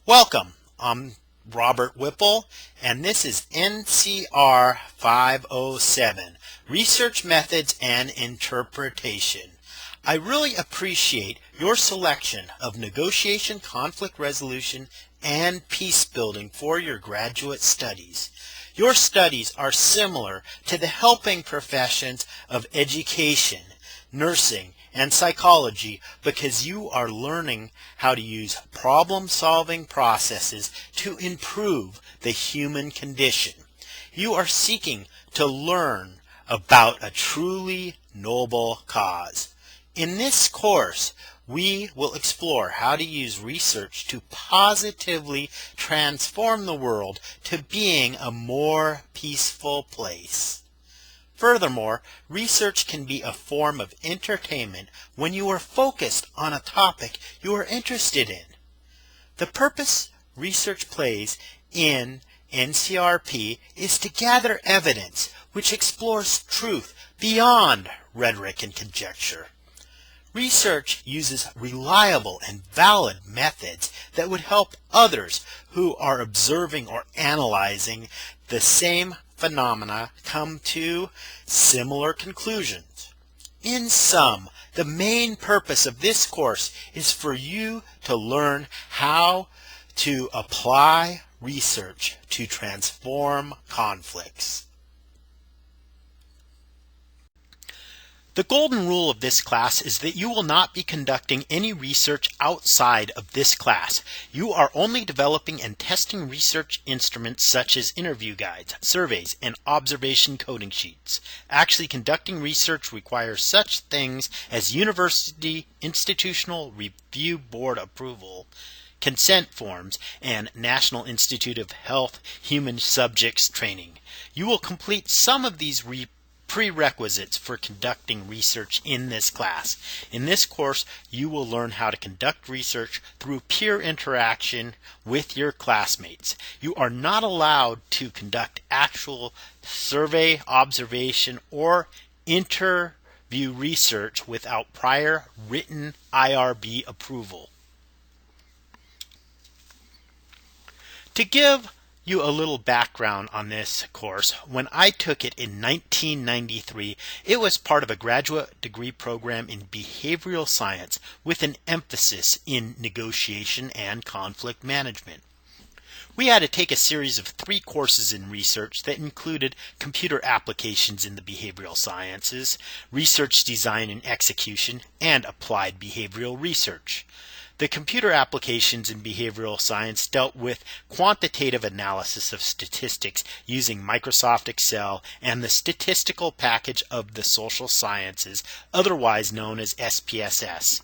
Welcome. I'm Robert Whipple, and this is NCR 507, Research Methods and Interpretation. I really appreciate your selection of negotiation, conflict resolution, and peace building for your graduate studies. Your studies are similar to the helping professions of education, nursing, and psychology because you are learning how to use problem-solving processes to improve the human condition. You are seeking to learn about a truly noble cause. In this course, we will explore how to use research to positively transform the world to being a more peaceful place. Furthermore, research can be a form of entertainment when you are focused on a topic you are interested in. The purpose research plays in NCRP is to gather evidence which explores truth beyond rhetoric and conjecture. Research uses reliable and valid methods that would help others who are observing or analyzing the same phenomena come to similar conclusions. In sum, the main purpose of this course is for you to learn how to apply research to transform conflicts. The golden rule of this class is that you will not be conducting any research outside of this class. You are only developing and testing research instruments such as interview guides, surveys, and observation coding sheets. Actually conducting research requires such things as University Institutional Review Board approval, consent forms, and National Institute of Health Human Subjects training. You will complete some of these prerequisites for conducting research in this class. In this course, you will learn how to conduct research through peer interaction with your classmates. You are not allowed to conduct actual survey, observation, or interview research without prior written IRB approval. To give you a little background on this course, when I took it in 1993, it was part of a graduate degree program in behavioral science with an emphasis in negotiation and conflict management. We had to take a series of 3 courses in research that included computer applications in the behavioral sciences, research design and execution, and applied behavioral research. The computer applications in behavioral science dealt with quantitative analysis of statistics using Microsoft Excel and the statistical package of the social sciences, otherwise known as SPSS.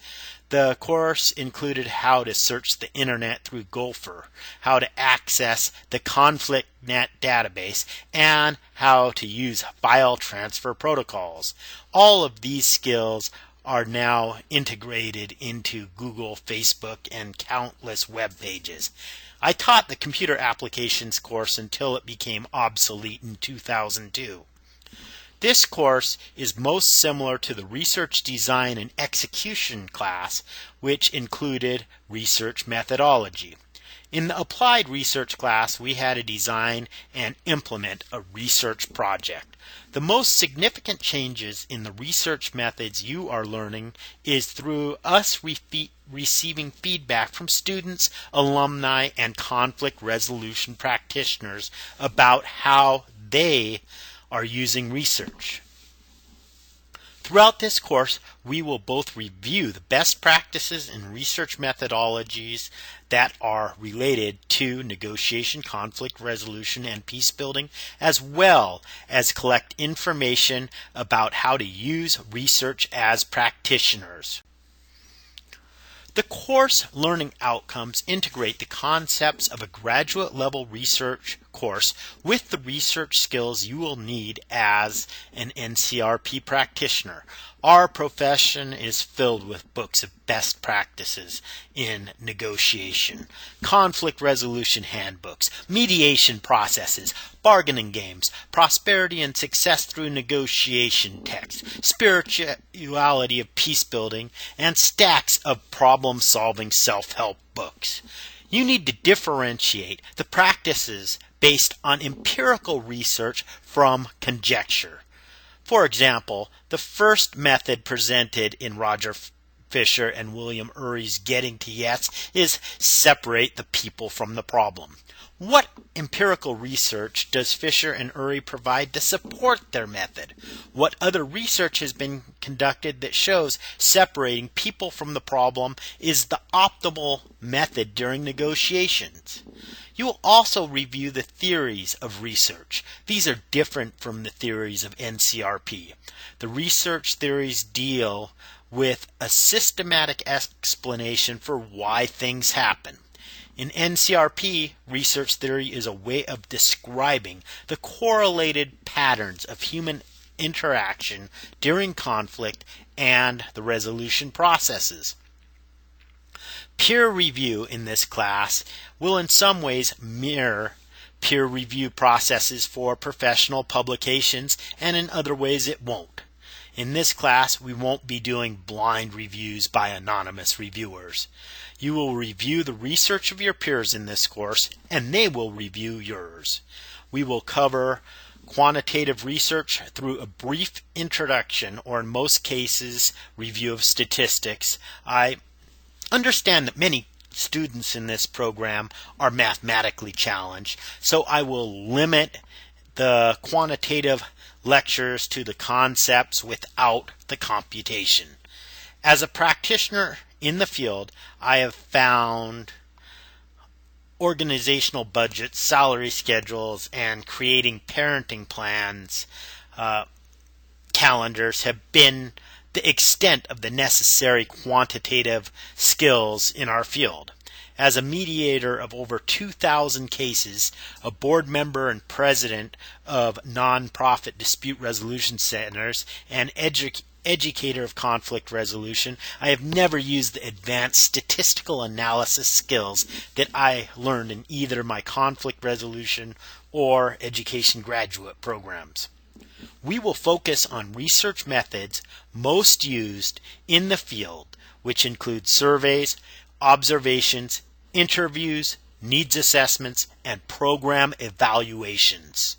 The course included how to search the internet through Gopher, how to access the ConflictNet database, and how to use file transfer protocols. All of these skills are now integrated into Google, Facebook, and countless web pages. I taught the computer applications course until it became obsolete in 2002. This course is most similar to the research design and execution class, which included research methodology. In the applied research class, we had to design and implement a research project. The most significant changes in the research methods you are learning is through us receiving feedback from students, alumni, and conflict resolution practitioners about how they are using research. Throughout this course, we will both review the best practices and research methodologies that are related to negotiation, conflict resolution, and peace building, as well as collect information about how to use research as practitioners. The course learning outcomes integrate the concepts of a graduate level research course with the research skills you will need as an NCRP practitioner. Our profession is filled with books of best practices in negotiation, conflict resolution handbooks, mediation processes, bargaining games, prosperity and success through negotiation texts, spirituality of peace building, and stacks of problem-solving self-help books. You need to differentiate the practices based on empirical research from conjecture. For example, the first method presented in Roger Fisher and William Ury's Getting to Yes is separate the people from the problem. What empirical research does Fisher and Ury provide to support their method? What other research has been conducted that shows separating people from the problem is the optimal method during negotiations? You will also review the theories of research. These are different from the theories of NCRP. The research theories deal with a systematic explanation for why things happen. In NCRP, research theory is a way of describing the correlated patterns of human interaction during conflict and the resolution processes. Peer review in this class will in some ways mirror peer review processes for professional publications, and in other ways it won't. In this class, we won't be doing blind reviews by anonymous reviewers. You will review the research of your peers in this course, and they will review yours. We will cover quantitative research through a brief introduction, or in most cases, review of statistics. I understand that many students in this program are mathematically challenged, so I will limit the quantitative lectures to the concepts without the computation. As a practitioner in the field, I have found organizational budgets, salary schedules, and creating parenting plans, calendars have been the extent of the necessary quantitative skills in our field. As a mediator of over 2,000 cases, a board member and president of nonprofit dispute resolution centers, and educator of conflict resolution, I have never used the advanced statistical analysis skills that I learned in either my conflict resolution or education graduate programs. We will focus on research methods most used in the field, which include surveys, observations, interviews, needs assessments, and program evaluations.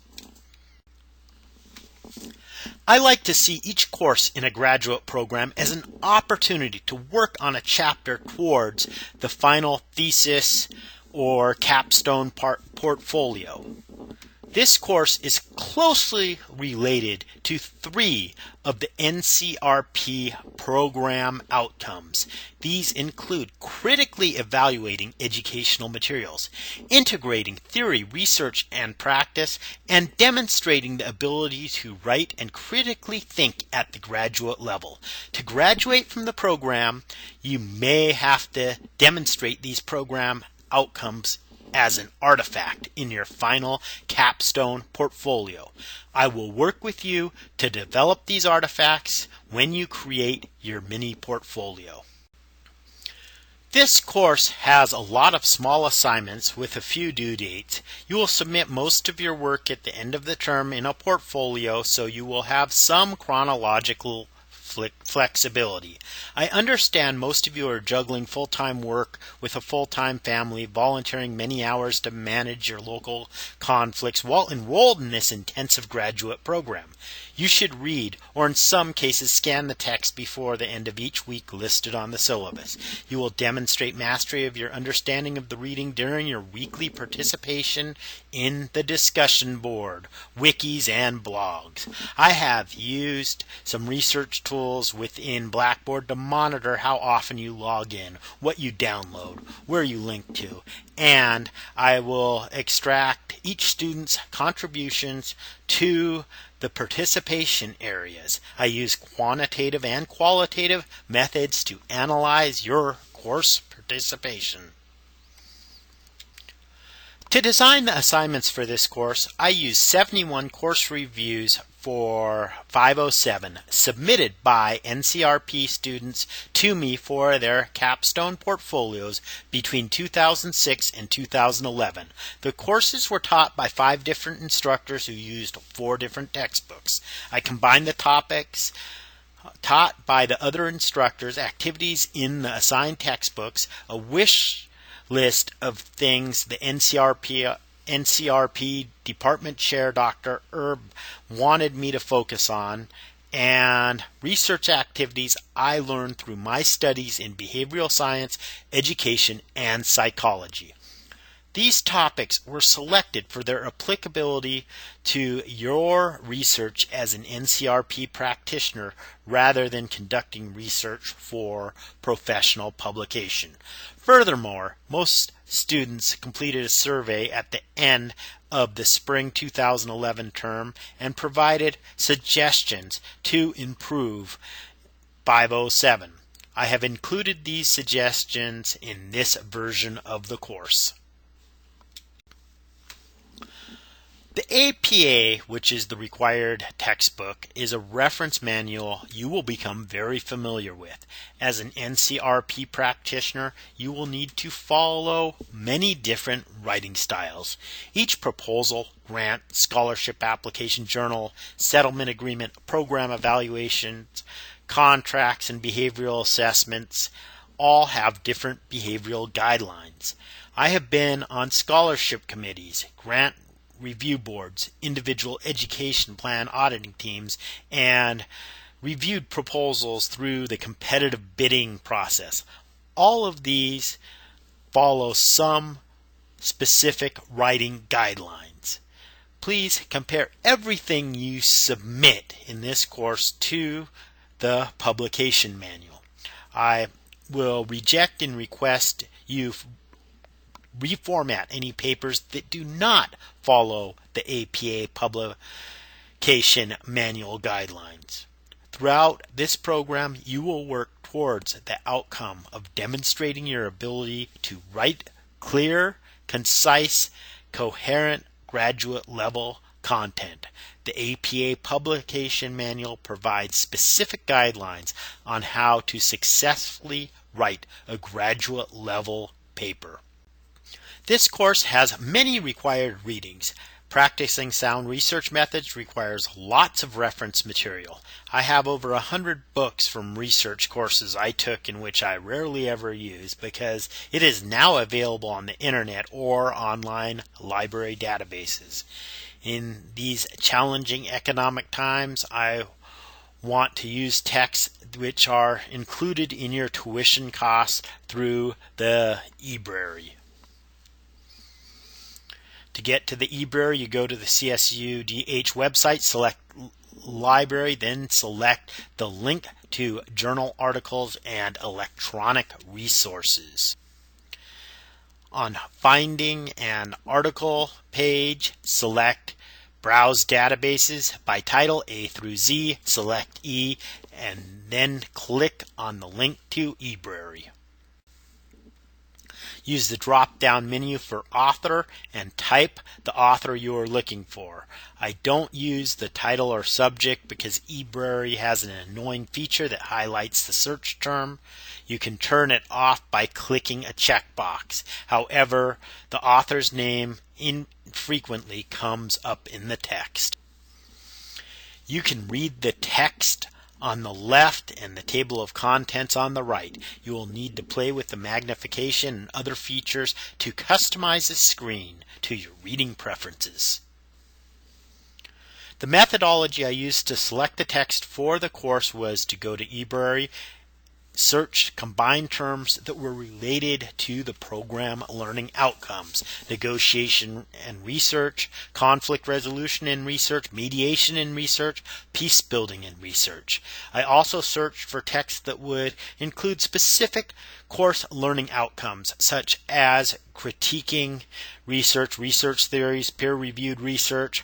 I like to see each course in a graduate program as an opportunity to work on a chapter towards the final thesis or capstone portfolio. This course is closely related to 3 of the NCRP program outcomes. These include critically evaluating educational materials, integrating theory, research, and practice, and demonstrating the ability to write and critically think at the graduate level. To graduate from the program, you may have to demonstrate these program outcomes as an artifact in your final capstone portfolio. I will work with you to develop these artifacts when you create your mini portfolio. This course has a lot of small assignments with a few due dates. You will submit most of your work at the end of the term in a portfolio, so you will have some chronological flexibility. I understand most of you are juggling full-time work with a full-time family, volunteering many hours to manage your local conflicts while enrolled in this intensive graduate program. You should read, or in some cases scan the text before the end of each week listed on the syllabus. You will demonstrate mastery of your understanding of the reading during your weekly participation in the discussion board, wikis, and blogs. I have used some research tools within Blackboard to monitor how often you log in, what you download, where you link to, and I will extract each student's contributions to the participation areas. I use quantitative and qualitative methods to analyze your course participation. To design the assignments for this course, I use 71 course reviews for 507 submitted by NCRP students to me for their capstone portfolios between 2006 and 2011. The courses were taught by 5 different instructors who used 4 different textbooks. I combined the topics taught by the other instructors, activities in the assigned textbooks, a wish list of things the NCRP Department Chair Dr. Erb wanted me to focus on, and research activities I learned through my studies in behavioral science, education, and psychology. These topics were selected for their applicability to your research as an NCRP practitioner rather than conducting research for professional publication. Furthermore, most students completed a survey at the end of the spring 2011 term and provided suggestions to improve 507. I have included these suggestions in this version of the course. The APA, which is the required textbook, is a reference manual you will become very familiar with. As an NCRP practitioner, you will need to follow many different writing styles. Each proposal, grant, scholarship application, journal, settlement agreement, program evaluations, contracts, and behavioral assessments all have different behavioral guidelines. I have been on scholarship committees, grant review boards, individual education plan auditing teams, and reviewed proposals through the competitive bidding process. All of these follow some specific writing guidelines. Please compare everything you submit in this course to the publication manual. I will reject and request you reformat any papers that do not follow the APA publication manual guidelines. Throughout this program, you will work towards the outcome of demonstrating your ability to write clear, concise, coherent, graduate level content. The APA publication manual provides specific guidelines on how to successfully write a graduate level paper. This course has many required readings. Practicing sound research methods requires lots of reference material. I have over 100 books from research courses I took in which I rarely ever use because it is now available on the internet or online library databases. In these challenging economic times, I want to use texts which are included in your tuition costs through the eBrary. To get to the eBrary, you go to the CSUDH website, select Library, then select the link to journal articles and electronic resources. On Finding an Article page, select Browse Databases by title A through Z, select E, and then click on the link to eBrary. Use the drop-down menu for author and type the author you are looking for. I don't use the title or subject because eBrary has an annoying feature that highlights the search term. You can turn it off by clicking a checkbox. However, the author's name infrequently comes up in the text. You can read the text on the left and the table of contents on the right. You will need to play with the magnification and other features to customize the screen to your reading preferences. The methodology I used to select the text for the course was to go to eBrary, search combined terms that were related to the program learning outcomes: negotiation and research, conflict resolution and research, mediation and research, peace building and research. I also searched for text that would include specific course learning outcomes such as critiquing research, research theories, peer-reviewed research,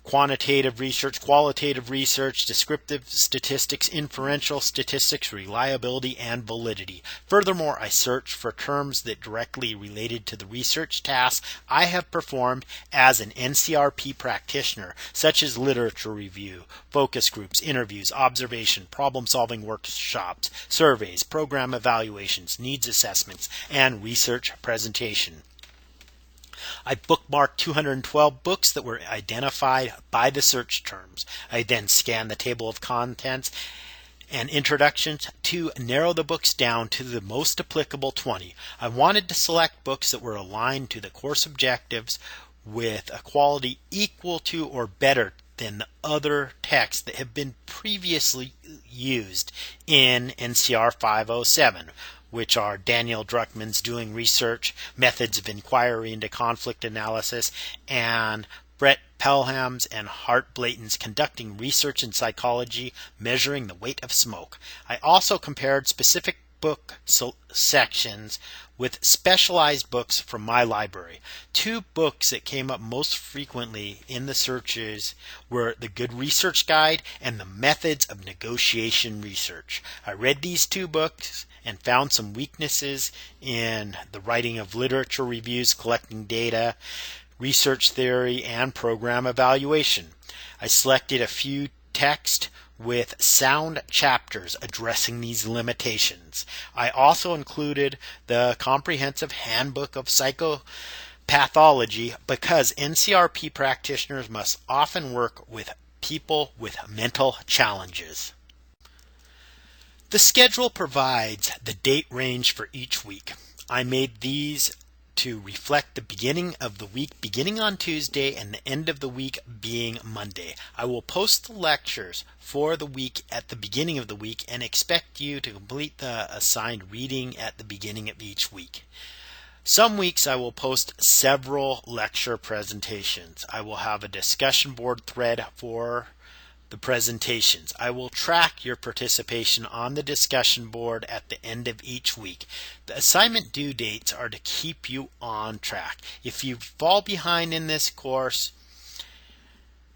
quantitative research, qualitative research, descriptive statistics, inferential statistics, reliability, and validity. Furthermore, I searched for terms that directly related to the research tasks I have performed as an NCRP practitioner, such as literature review, focus groups, interviews, observation, problem-solving workshops, surveys, program evaluations, needs assessments, and research presentation. I bookmarked 212 books that were identified by the search terms. I then scanned the table of contents and introductions to narrow the books down to the most applicable 20. I wanted to select books that were aligned to the course objectives with a quality equal to or better than the other texts that have been previously used in NCR 507, which are Daniel Druckmann's Doing Research, Methods of Inquiry into Conflict Analysis, and Brett Pelham's and Hart Blayton's Conducting Research in Psychology, Measuring the Weight of Smoke. I also compared specific book sections with specialized books from my library. Two books that came up most frequently in the searches were The Good Research Guide and The Methods of Negotiation Research. I read these two books and found some weaknesses in the writing of literature reviews, collecting data, research theory, and program evaluation. I selected a few texts with sound chapters addressing these limitations. I also included the Comprehensive Handbook of Psychopathology because NCRP practitioners must often work with people with mental challenges. The schedule provides the date range for each week. I made these to reflect the beginning of the week beginning on Tuesday and the end of the week being Monday. I will post the lectures for the week at the beginning of the week and expect you to complete the assigned reading at the beginning of each week. Some weeks I will post several lecture presentations. I will have a discussion board thread for the presentations. I will track your participation on the discussion board at the end of each week. The assignment due dates are to keep you on track. If you fall behind in this course,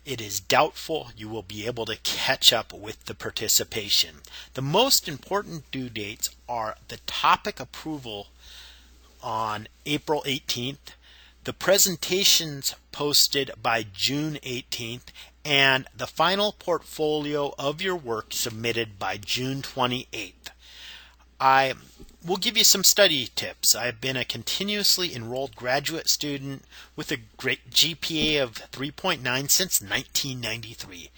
it is doubtful you will be able to catch up with the participation. The most important due dates are the topic approval on April 18th, the presentations posted by June 18th, and the final portfolio of your work submitted by June 28th. I will give you some study tips. I have been a continuously enrolled graduate student with a great GPA of 3.9 since 1993.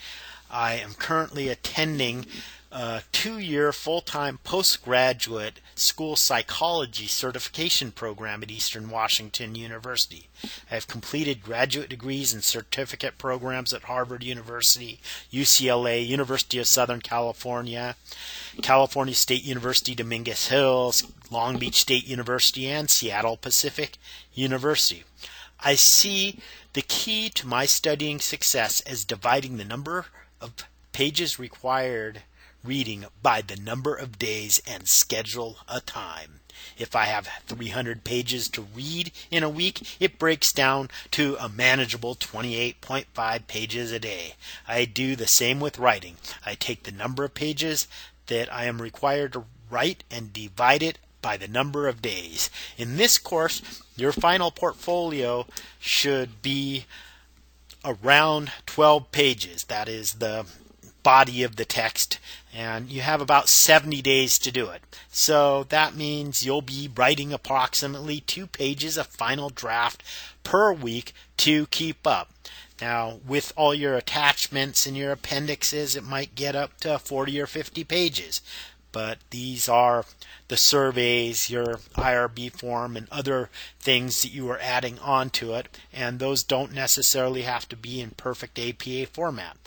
I am currently attending a 2-year full-time postgraduate school psychology certification program at Eastern Washington University. I have completed graduate degrees and certificate programs at Harvard University, UCLA, University of Southern California, California State University, Dominguez Hills, Long Beach State University, and Seattle Pacific University. I see the key to my studying success as dividing the number of pages required reading by the number of days and schedule a time. If I have 300 pages to read in a week, it breaks down to a manageable 28.5 pages a day. I do the same with writing. I take the number of pages that I am required to write and divide it by the number of days. In this course, your final portfolio should be around 12 pages. That is the body of the text, and you have about 70 days to do it. So that means you'll be writing approximately 2 pages of final draft per week to keep up. Now, with all your attachments and your appendixes, it might get up to 40 or 50 pages. But these are the surveys, your IRB form, and other things that you are adding onto it, and those don't necessarily have to be in perfect APA format.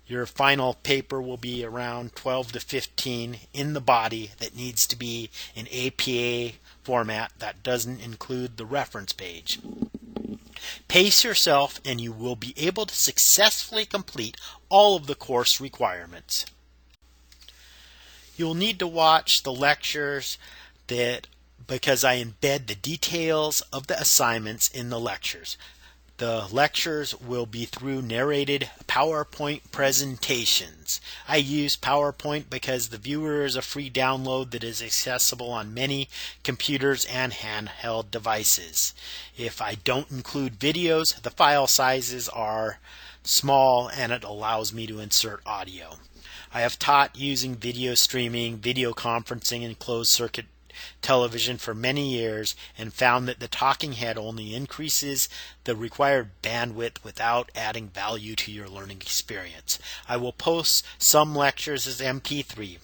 Your final paper will be around 12 to 15 in the body that needs to be in APA format. That doesn't include the reference page. Pace yourself and you will be able to successfully complete all of the course requirements. You'll need to watch the lectures because I embed the details of the assignments in the lectures. The lectures will be through narrated PowerPoint presentations. I use PowerPoint because the viewer is a free download that is accessible on many computers and handheld devices. If I don't include videos, the file sizes are small and it allows me to insert audio. I have taught using video streaming, video conferencing, and closed circuit television for many years and found that the talking head only increases the required bandwidth without adding value to your learning experience. I will post some lectures as MP3.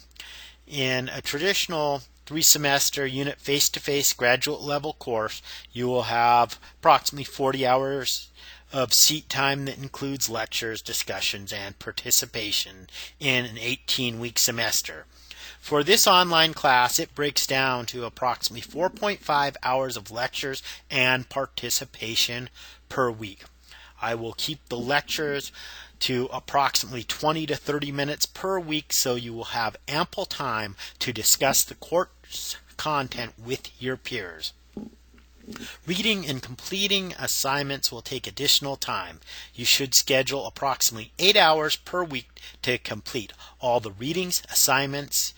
In a traditional 3-semester unit face-to-face graduate level course, you will have approximately 40 hours of seat time that includes lectures, discussions, and participation in an 18-week semester. For this online class, it breaks down to approximately 4.5 hours of lectures and participation per week. I will keep the lectures to approximately 20 to 30 minutes per week, so you will have ample time to discuss the course content with your peers. Reading and completing assignments will take additional time. You should schedule approximately 8 hours per week to complete all the readings, assignments,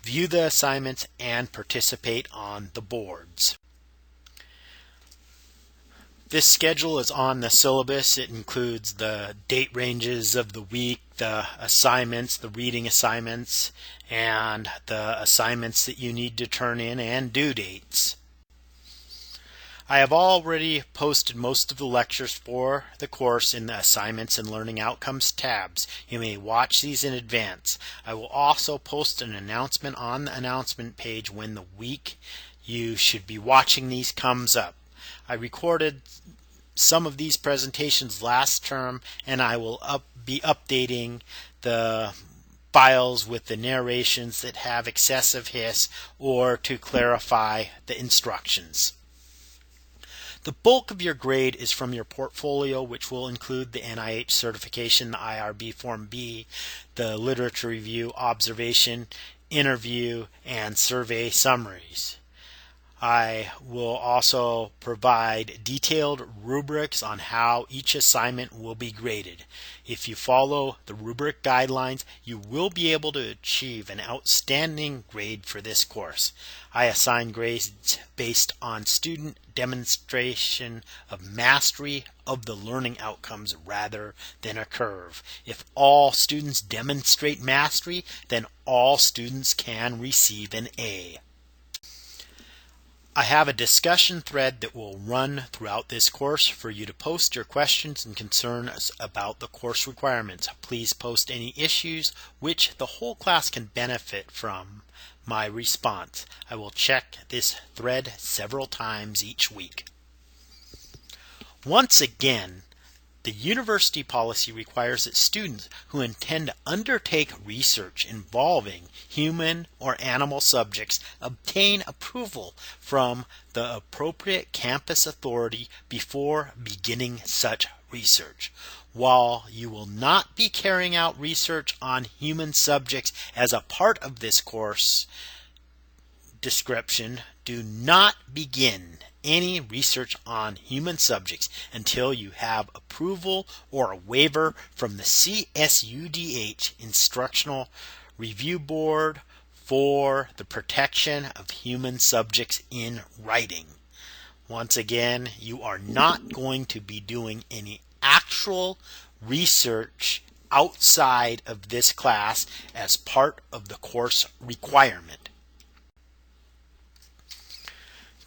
view the assignments, and participate on the boards. This schedule is on the syllabus. It includes the date ranges of the week, the assignments, the reading assignments, and the assignments that you need to turn in, and due dates. I have already posted most of the lectures for the course in the Assignments and Learning Outcomes tabs. You may watch these in advance. I will also post an announcement on the announcement page when the week you should be watching these comes up. I recorded some of these presentations last term, and I will be updating the files with the narrations that have excessive hiss or to clarify the instructions. The bulk of your grade is from your portfolio, which will include the NIH certification, the IRB Form B, the literature review, observation, interview, and survey summaries. I will also provide detailed rubrics on how each assignment will be graded. If you follow the rubric guidelines, you will be able to achieve an outstanding grade for this course. I assign grades based on student demonstration of mastery of the learning outcomes rather than a curve. If all students demonstrate mastery, then all students can receive an A. I have a discussion thread that will run throughout this course for you to post your questions and concerns about the course requirements. Please post any issues which the whole class can benefit from my response. I will check this thread several times each week. Once again, the university policy requires that students who intend to undertake research involving human or animal subjects obtain approval from the appropriate campus authority before beginning such research. While you will not be carrying out research on human subjects as a part of this course description, do not begin any research on human subjects until you have approval or a waiver from the CSUDH Instructional Review Board for the protection of human subjects in writing. Once again, you are not going to be doing any actual research outside of this class as part of the course requirement.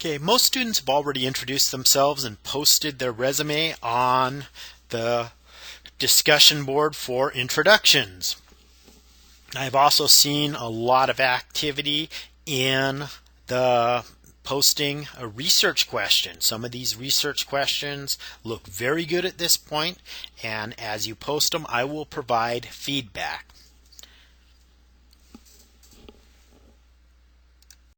Okay, most students have already introduced themselves and posted their resume on the discussion board for introductions. I've also seen a lot of activity in the posting a research question. Some of these research questions look very good at this point, and as you post them, I will provide feedback.